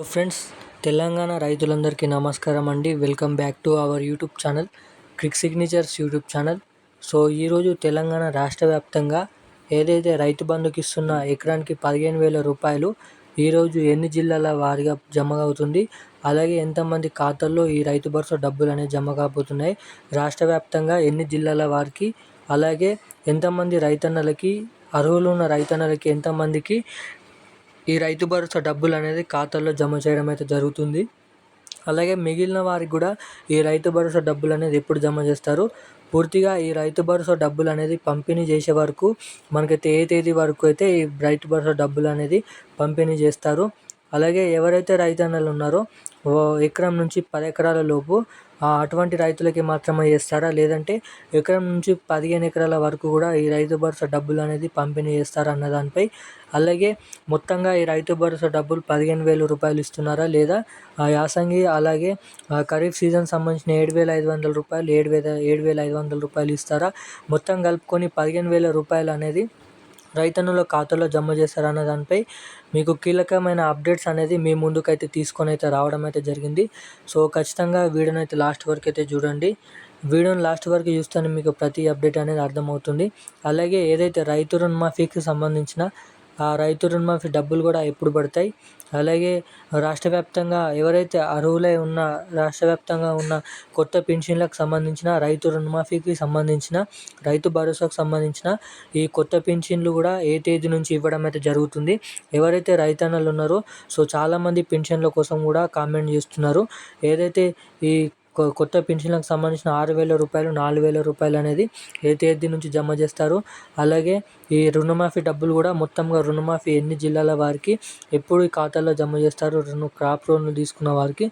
Friends, Telangana రైతులందరికీ నమస్కారం అండి. Welcome back to our YouTube channel, quick signatures YouTube channel. So ఈరోజు తెలంగాణ రాష్ట్ర వ్యాప్తంగా ఏదైతే రైతు బంధుకి ఇస్తున్న ఎకరానికి 15,000 రూపాయలు ఈరోజు ఎన్ని జిల్లాల వారీగా జమ అవుతుంది, అలాగే ఎంతమంది ఖాతాల్లో ఈ రైతు భరోసా డబ్బులు అనేవి జమ కాబోతున్నాయి, రాష్ట్ర వ్యాప్తంగా ఎన్ని జిల్లాల వారికి, అలాగే ఎంతమంది రైతన్నలకి, అర్హులు ఉన్న రైతన్నలకి ఎంతమందికి ఈ రైతు భరోసా డబ్బులు అనేది ఖాతాల్లో జమ చేయడం అయితే జరుగుతుంది. అలాగే మిగిలిన వారికి కూడా ఈ రైతు భరోసా డబ్బులు అనేది ఎప్పుడు జమ చేస్తారు, పూర్తిగా ఈ రైతు భరోసా డబ్బులు అనేది పంపిణీ చేసే వరకు మనకైతే ఏ తేదీ వరకు అయితే ఈ రైతు భరోసా డబ్బులు అనేది పంపిణీ చేస్తారు. అలాగే ఎవరైతే రైతన్నలు ఉన్నారో ఎకరం నుంచి 10 ఎకరాల లోపు అటువంటి రైతులకి మాత్రమే చేస్తారా, లేదంటే ఎకరం నుంచి 15 ఎకరాల వరకు కూడా ఈ రైతు భరోసా డబ్బులు అనేది పంపిణీ చేస్తారా అన్న దానిపై, అలాగే మొత్తంగా ఈ రైతు భరోసా డబ్బులు 15,000 రూపాయలు ఇస్తున్నారా లేదా యాసంగి అలాగే ఖరీఫ్ సీజన్ సంబంధించిన 7,500 రూపాయలు 7,500 రూపాయలు ఇస్తారా, మొత్తం కలుపుకొని 15,000 రూపాయలు అనేది రైతన్నుల ఖాతాలో జమ చేస్తారన్న దానిపై మీకు కీలకమైన అప్డేట్స్ అనేది మీ ముందుకైతే తీసుకొని అయితే రావడం అయితే జరిగింది. సో ఖచ్చితంగా వీడియోని అయితే లాస్ట్ వరకు అయితే చూడండి. వీడియోని లాస్ట్ వరకు చూస్తేనే మీకు ప్రతి అప్డేట్ అనేది అర్థమవుతుంది. అలాగే ఏదైతే రైతు రుణమాఫీకి సంబంధించిన ఆ రైతు రుణమాఫీ డబ్బులు కూడా ఎప్పుడు పడతాయి, అలాగే రాష్ట్ర వ్యాప్తంగా ఎవరైతే అర్హులై ఉన్న రాష్ట్ర వ్యాప్తంగా ఉన్న కొత్త పెన్షన్లకు సంబంధించిన రైతు రుణమాఫీకి సంబంధించిన రైతు భరోసాకు సంబంధించిన ఈ కొత్త పెన్షన్లు కూడా ఏ తేదీ నుంచి ఇవ్వడం అయితే జరుగుతుంది, ఎవరైతే రైతన్నలు ఉన్నారో సో చాలామంది పెన్షన్ల కోసం కూడా కామెంట్ చేస్తున్నారు. ఏదైతే ఈ కొత్త పెన్షన్లకు సంబంధించిన 6,000 రూపాయలు 4,000 రూపాయలు అనేది ఏ తేదీ నుంచి జమ చేస్తారు, అలాగే ఈ రుణమాఫీ డబ్బులు కూడా మొత్తంగా రుణమాఫీ ఎన్ని జిల్లాల వారికి ఎప్పుడు ఈ ఖాతాలో జమ చేస్తారు, క్రాప్ లోన్లు తీసుకున్న వారికి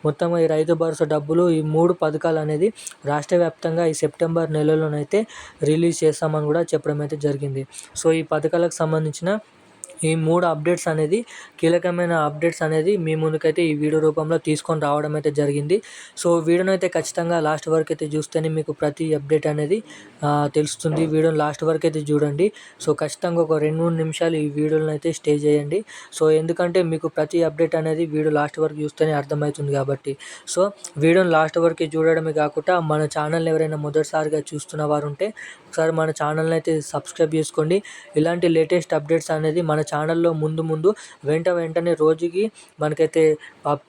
మొత్తంగా ఈ రైతు భరోసా డబ్బులు ఈ 3 పథకాలు అనేది రాష్ట్ర వ్యాప్తంగా ఈ సెప్టెంబర్ నెలలోనైతే రిలీజ్ చేస్తామని కూడా చెప్పడం అయితే జరిగింది. సో ఈ పథకాలకు సంబంధించిన ఈ 3 అప్డేట్స్ అనేది కీలకమైన అప్డేట్స్ అనేది మీ ముందుకైతే ఈ వీడియో రూపంలో తీసుకొని రావడం అయితే జరిగింది. సో వీడియోని అయితే ఖచ్చితంగా లాస్ట్ వరకు అయితే చూస్తేనే మీకు ప్రతి అప్డేట్ అనేది తెలుస్తుంది. వీడియోని లాస్ట్ వరకు అయితే చూడండి. సో ఖచ్చితంగా ఒక 2-3 నిమిషాలు ఈ వీడియోని అయితే స్టే చేయండి. సో ఎందుకంటే మీకు ప్రతి అప్డేట్ అనేది వీడియో లాస్ట్ వరకు చూస్తేనే అర్థమవుతుంది కాబట్టి. సో వీడియోని లాస్ట్ వరకు చూడడమే కాకుండా మన ఛానల్ని ఎవరైనా మొదటిసారిగా చూస్తున్న వారు ఉంటే ఒకసారి మన ఛానల్ని అయితే సబ్స్క్రైబ్ చేసుకోండి. ఇలాంటి లేటెస్ట్ అప్డేట్స్ అనేది మన ఛానల్లో ముందు వెంటనే రోజుకి మనకైతే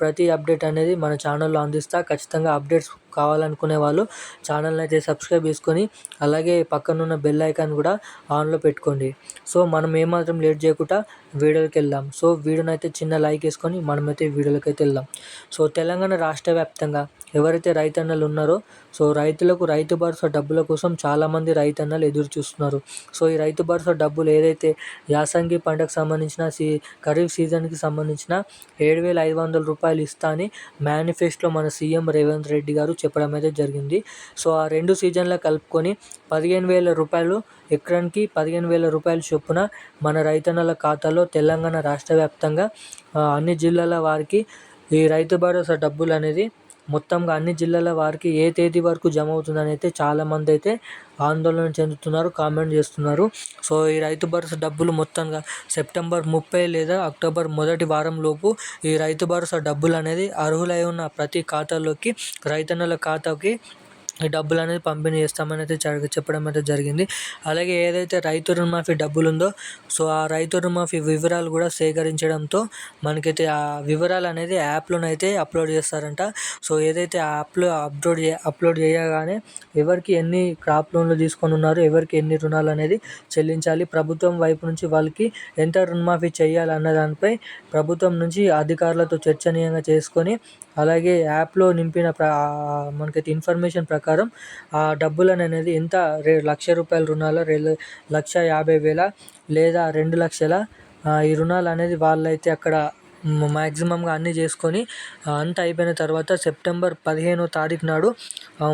ప్రతి అప్డేట్ అనేది మన ఛానల్లో అందిస్తా. ఖచ్చితంగా అప్డేట్స్ కావాలనుకునే వాళ్ళు ఛానల్ని అయితే సబ్స్క్రైబ్ చేసుకొని అలాగే పక్కనున్న బెల్ ఐకాన్ కూడా ఆన్లో పెట్టుకోండి. సో మనం ఏమాత్రం లేట్ చేయకుండా వీడియోకి వెళ్దాం. సో వీడియోని అయితే చిన్న లైక్ వేసుకొని మనమైతే వీడియోలోకి అయితే వెళ్దాం. సో తెలంగాణ రాష్ట్ర వ్యాప్తంగా ఎవరైతే రైతన్నలు ఉన్నారో సో రైతులకు రైతు భరోసా డబ్బుల కోసం చాలామంది రైతన్నలు ఎదురు చూస్తున్నారు. సో ఈ రైతు భరోసా డబ్బులు ఏదైతే యాసంగి పంటకు సంబంధించిన ఖరీఫ్ సీజన్కి సంబంధించిన 7,500 రూపాయలు ఇస్తా అని మేనిఫెస్టోలో మన సీఎం రేవంత్ రెడ్డి గారు చెప్పడం అయితే జరిగింది. సో ఆ 2 సీజన్లు కలుపుకొని 15,000 రూపాయలు ఎకరానికి 15,000 రూపాయల చొప్పున మన రైతన్నల ఖాతాలో తెలంగాణ రాష్ట్ర వ్యాప్తంగా అన్ని జిల్లాల వారికి ఈ రైతు భరోసా డబ్బులు అనేది మొత్తంగా అన్ని జిల్లాల వారికి ఏ తేదీ వరకు జమ అవుతుందని అయితే చాలామంది అయితే ఆందోళన చెందుతున్నారు, కామెంట్ చేస్తున్నారు. సో ఈ రైతు భరోసా డబ్బులు మొత్తంగా సెప్టెంబర్ 30 లేదా అక్టోబర్ మొదటి వారం లోపు ఈ రైతు భరోసా డబ్బులు అనేది అర్హులై ఉన్న ప్రతి ఖాతాలోకి రైతన్నల ఖాతాకి ఈ డబ్బులు అనేది పంపిణీ చేస్తామని అయితే చెప్పడం అయితే జరిగింది. అలాగే ఏదైతే రైతు రుణమాఫీ డబ్బులు ఉందో సో ఆ రైతు రుణమాఫీ వివరాలు కూడా సేకరించడంతో మనకైతే ఆ వివరాలు అనేది యాప్లోనైతే అప్లోడ్ చేస్తారంట. సో ఏదైతే ఆ యాప్లో అప్లోడ్ చేయగానే ఎవరికి ఎన్ని క్రాప్ లోన్లు తీసుకొని ఉన్నారు, ఎవరికి ఎన్ని రుణాలు అనేది చెల్లించాలి, ప్రభుత్వం వైపు నుంచి వాళ్ళకి ఎంత రుణమాఫీ చేయాలన్న దానిపై ప్రభుత్వం నుంచి అధికారులతో చర్చనీయంగా చేసుకొని అలాగే యాప్లో నింపిన మనకైతే ఇన్ఫర్మేషన్ ప్రకారం ఆ డబ్బులను అనేది ఎంత 1,00,000 రూపాయల రుణాలు 1,50,000 లేదా 2,00,000 ఈ రుణాలు అనేది వాళ్ళైతే అక్కడ మ్యాక్సిమంగా అన్నీ చేసుకొని అంతా అయిపోయిన తర్వాత సెప్టెంబర్ 15వ తారీఖు నాడు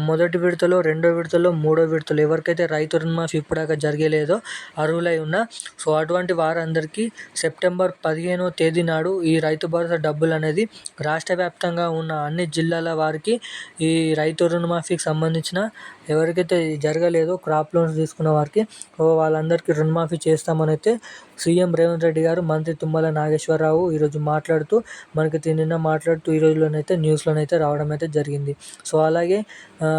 మొదటి విడతలో, రెండో విడతలో, మూడో విడతలో ఎవరికైతే రైతు రుణమాఫీ ఇప్పటిదాకా జరగలేదో అర్హులై ఉన్న సో అటువంటి వారందరికీ సెప్టెంబర్ 15వ తేదీ నాడు ఈ రైతు భరోసా డబ్బులు అనేది రాష్ట్ర వ్యాప్తంగా ఉన్న అన్ని జిల్లాల వారికి ఈ రైతు రుణమాఫీకి సంబంధించిన ఎవరికైతే జరగలేదో క్రాప్ లోన్స్ తీసుకున్న వారికి వాళ్ళందరికీ రుణమాఫీ చేస్తామని అయితే సీఎం రేవంత్ రెడ్డి గారు మంత్రి తుమ్మల నాగేశ్వరరావు ఈరోజు మాట్లాడుతూ ఈ రోజులోనైతే న్యూస్‌లోనైతే రావడం అయితే జరిగింది. సో, అలాగే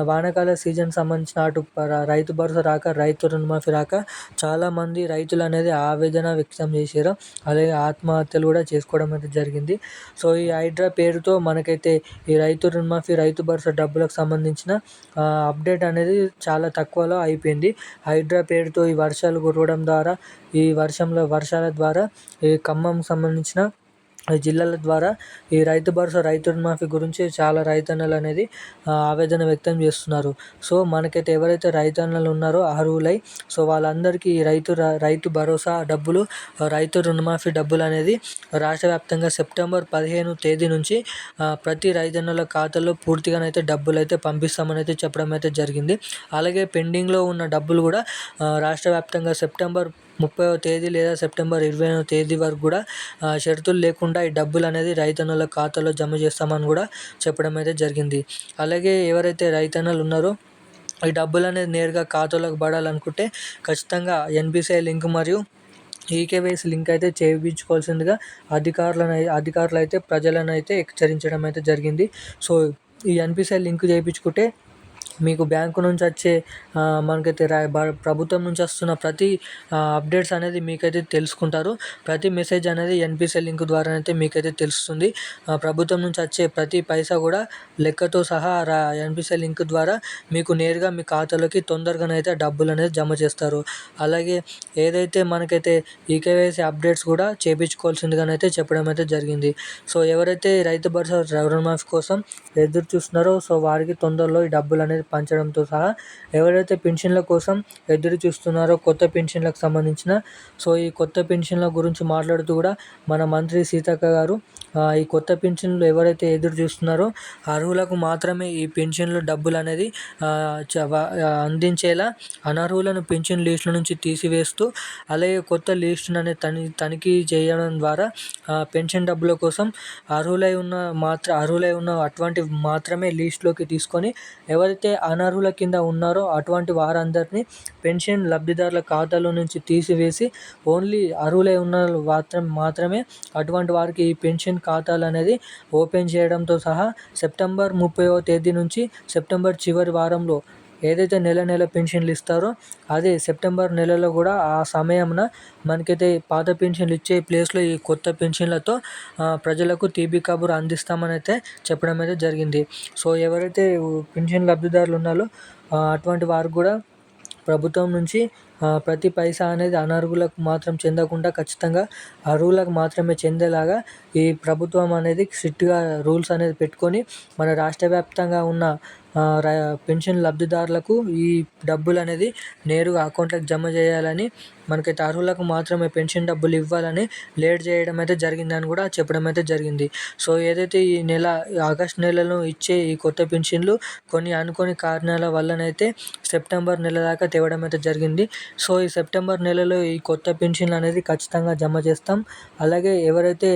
వానాకాల సీజన్ సంబంధించిన అటు రైతు భరోసా రాక, రైతు రుణమాఫీ రాక చాలామంది రైతులనేది ఆవేదన వ్యక్తం చేశారు. అలాగే ఆత్మహత్యలు కూడా చేసుకోవడం అయితే జరిగింది. సో, ఈ హైడ్రా పేరుతో మనకైతే ఈ రైతు రుణమాఫీ, రైతు భరోసా డబ్బులకు సంబంధించిన అప్డేట్ అనేది చాలా తక్కువలో అయిపోయింది. హైడ్రా పేరుతో ఈ వర్షాలు కురవడం ద్వారా, ఈ వర్షాల ద్వారా ఈ ఖమ్మం సంబంధించిన జిల్లాల ద్వారా ఈ రైతు భరోసా, రైతు రుణమాఫీ గురించి చాలా రైతన్నలు అనేది ఆవేదన వ్యక్తం చేస్తున్నారు. సో, మనకైతే ఎవరైతే రైతన్నలు ఉన్నారో అర్హులై, సో వాళ్ళందరికీ ఈ రైతు భరోసా డబ్బులు, రైతు రుణమాఫీ డబ్బులు అనేది రాష్ట్ర వ్యాప్తంగా సెప్టెంబర్ 15 తేదీ నుంచి ప్రతి రైతన్నల ఖాతాలో పూర్తిగానైతే డబ్బులు అయితే పంపిస్తామని అయితే చెప్పడం అయితే జరిగింది. అలాగే పెండింగ్లో ఉన్న డబ్బులు కూడా రాష్ట్ర వ్యాప్తంగా సెప్టెంబర్ 30వ తేదీ లేదా సెప్టెంబర్ 20వ తేదీ వరకు కూడా షరతులు లేకుండా ఈ డబ్బులు అనేది రైతన్నల ఖాతాలో జమ చేస్తామని కూడా చెప్పడం అయితే జరిగింది. అలాగే ఎవరైతే రైతన్నలు ఉన్నారో ఈ డబ్బులు అనేది నేరుగా ఖాతాలోకి పడాలనుకుంటే ఖచ్చితంగా ఎన్పిసిఐ లింక్ మరియు ఈకేవైసీ లింక్ అయితే చేయించుకోవాల్సిందిగా అధికారులు అయితే ప్రజలను అయితే హెచ్చరించడం అయితే జరిగింది. సో, ఈ ఎన్పిసిఐ లింక్ చేయించుకుంటే మీకు బ్యాంకు నుంచి వచ్చే మనకైతే ప్రభుత్వం నుంచి వస్తున్న ప్రతి అప్డేట్స్ అనేది మీకైతే తెలుసుకుంటారు. ప్రతి మెసేజ్ అనేది ఎన్పిసిఐ లింక్ ద్వారా అయితే మీకైతే తెలుస్తుంది. ప్రభుత్వం నుంచి వచ్చే ప్రతి పైసా కూడా లెక్కతో సహా ఎన్పిసిఐ లింక్ ద్వారా మీకు నేరుగా మీ ఖాతాలోకి తొందరగానైతే డబ్బులు అనేది జమ చేస్తారు. అలాగే ఏదైతే మనకైతే ఈకేవైసీ అప్డేట్స్ కూడా చేయించుకోవాల్సిందిగానైతే చెప్పడం అయితే జరిగింది. సో, ఎవరైతే రైతు భరోసా రుణమాఫీ కోసం ఎదురు చూస్తున్నారో సో వారికి తొందరలో ఈ డబ్బులు అనేది పంచడంతో సహా ఎవరైతే పెన్షన్ల కోసం ఎదురు చూస్తున్నారో కొత్త పెన్షన్లకు సంబంధించిన, సో ఈ కొత్త పెన్షన్ల గురించి మాట్లాడుతూ కూడా మన మంత్రి సీతక్క గారు ఈ కొత్త పెన్షన్లు ఎవరైతే ఎదురు చూస్తున్నారో అర్హులకు మాత్రమే ఈ పెన్షన్లు డబ్బులు అనేది అందించేలా అనర్హులను పెన్షన్ లిస్టుల నుంచి తీసివేస్తూ, అలాగే కొత్త లిస్టును అనేది తనిఖీ చేయడం ద్వారా పెన్షన్ డబ్బుల కోసం అర్హులై ఉన్న అటువంటి మాత్రమే లిస్టులోకి తీసుకొని ఎవరైతే అనర్హుల కింద ఉన్నారో అటువంటి వారందరినీ పెన్షన్ లబ్ధిదారుల ఖాతాలో నుంచి తీసివేసి ఓన్లీ అర్హులై ఉన్న మాత్రమే అటువంటి వారికి ఈ పెన్షన్ ఖాతాలు అనేది ఓపెన్ చేయడంతో సహా సెప్టెంబర్ 30వ తేదీ నుంచి సెప్టెంబర్ చివరి వారంలో ఏదైతే నెల పెన్షన్లు ఇస్తారో అదే సెప్టెంబర్ నెలలో కూడా ఆ సమయంన మనకైతే పాత పెన్షన్లు ఇచ్చే ప్లేస్లో ఈ కొత్త పెన్షన్లతో ప్రజలకు తీపి కబురు అందిస్తామని అయితే చెప్పడం అయితే జరిగింది. సో, ఎవరైతే పెన్షన్ లబ్ధిదారులు ఉన్నారో అటువంటి వారు కూడా ప్రభుత్వం నుంచి ప్రతి పైసా అనేది అనర్హులకు మాత్రం చెందకుండా ఖచ్చితంగా అర్హులకు మాత్రమే చెందేలాగా ఈ ప్రభుత్వం అనేది స్ట్రిక్ట్గా రూల్స్ అనేది పెట్టుకొని మన రాష్ట్ర వ్యాప్తంగా ఉన్న పెన్షన్ లబ్ధిదారులకు ఈ డబ్బులు అనేది నేరుగా అకౌంట్లకు జమ చేయాలని, మనకైతే అర్హులకు మాత్రమే పెన్షన్ డబ్బులు ఇవ్వాలని లేట్ చేయడం అయితే జరిగిందని కూడా చెప్పడం అయితే జరిగింది. సో, ఏదైతే ఈ ఆగస్టు నెలలో ఇచ్చే ఈ కొత్త పెన్షన్లు కొన్ని అనుకోని కారణాల వల్లనైతే సెప్టెంబర్ నెల దాకా తేవడం అయితే జరిగింది. సో, ఈ సెప్టెంబర్ నెలలో ఈ కొత్త పెన్షన్లు అనేది ఖచ్చితంగా జమ చేస్తాం. అలాగే ఎవరైతే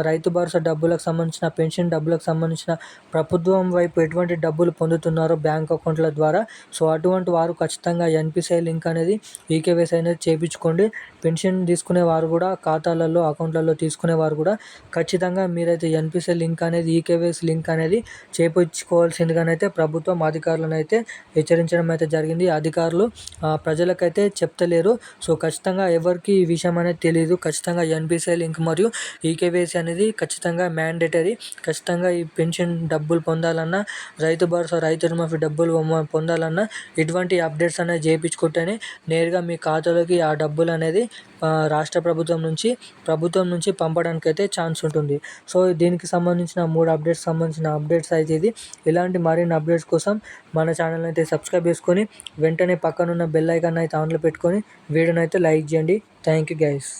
రైతు భరోసా డబ్బులకు సంబంధించిన, పెన్షన్ డబ్బులకు సంబంధించిన ప్రభుత్వం వైపు ఎటువంటి డబ్బులు పొందుతున్నారో బ్యాంక్ అకౌంట్ల ద్వారా, సో అటువంటి వారు ఖచ్చితంగా ఎన్పిసిఐ లింక్ అనేది, ఈకేవైసీ అనేది చేయించుకోండి. పెన్షన్ తీసుకునే వారు కూడా ఖాతాలలో, అకౌంట్లలో తీసుకునే వారు కూడా ఖచ్చితంగా మీరైతే ఎన్పిసిఐ లింక్ అనేది, ఈకేవైసీ లింక్ అనేది చేయించుకోవాల్సిందిగానైతే ప్రభుత్వం అధికారులను అయితే హెచ్చరించడం అయితే జరిగింది. అధికారులు ప్రజలకైతే చెప్తలేరు. సో, ఖచ్చితంగా ఎవరికి ఈ విషయం అనేది తెలియదు. ఖచ్చితంగా ఎన్పిసిఐ లింక్ మరియు ఈకేవైసీ అనేది ఖచ్చితంగా మ్యాండేటరీ. ఖచ్చితంగా ఈ పెన్షన్ డబ్బులు పొందాలన్నా, రైతు భరోసా, రైతు రుణమాఫీ డబ్బులు పొందాలన్నా ఇటువంటి అప్డేట్స్ అనేది చేయించుకుంటేనే నేరుగా మీ ఖాతాలోకి ఆ డబ్బులు అనేది రాష్ట్ర ప్రభుత్వం నుంచి పంపడానికి అయితే ఛాన్స్ ఉంటుంది. సో, దీనికి సంబంధించిన 3 అప్డేట్స్ అయితే ఇది. ఇలాంటి మరిన్ని అప్డేట్స్ కోసం మన ఛానల్ని అయితే సబ్స్క్రైబ్ చేసుకొని వెంటనే పక్కనున్న బెల్ ఐకాన్ అయితే ఆన్లో పెట్టుకొని వీడియోని అయితే లైక్ చేయండి. Thank you guys.